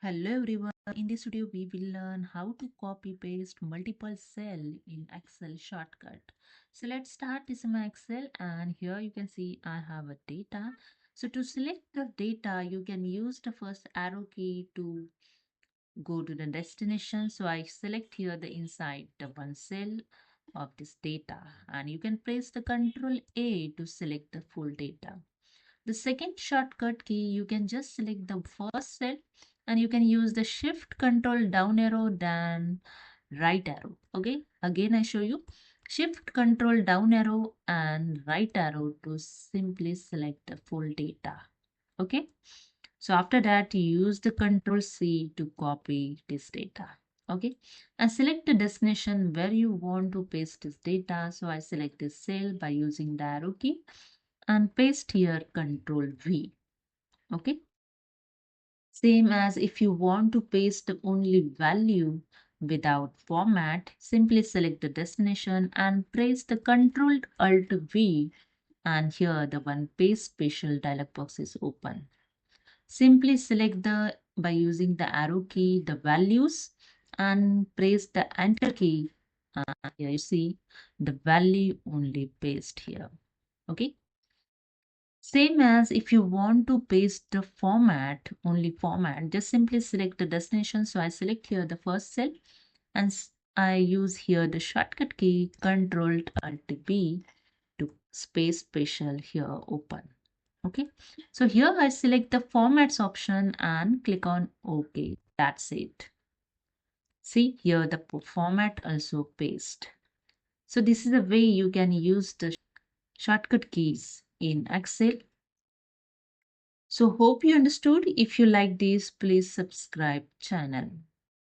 Hello everyone. In this video, we will learn how to copy paste multiple cell in Excel shortcut. So let's start. This is my Excel and here you can see I have a data. So to select the data, you can use the first arrow key to go to the destination. So I select here the inside the one cell of this data and you can press the Ctrl A to select the full data. The second shortcut key, you can just select the first cell and you can use the shift control down arrow then right arrow. Okay, again I show you shift control down arrow and right arrow to simply select the full data. Okay, so after that you use the Control C to copy this data. Okay, and select the destination where you want to paste this data. So I select this cell by using the arrow key and paste here Control V. Okay, same as if you want to paste only value without format, simply select the destination and press the Control Alt V, and here the one paste special dialog box is open. Simply select the by using the arrow key the values and press the enter key, and here you see the value only paste here. Okay, same as if you want to paste the format, only format, just simply select the destination. So I select here the first cell and I use here the shortcut key Control Alt B to space special here open. Okay, so here I select the formats option and click on OK. That's it. See here the format also paste. So this is the way you can use the shortcut keys in Excel. So hope you understood. If you like this, please subscribe channel.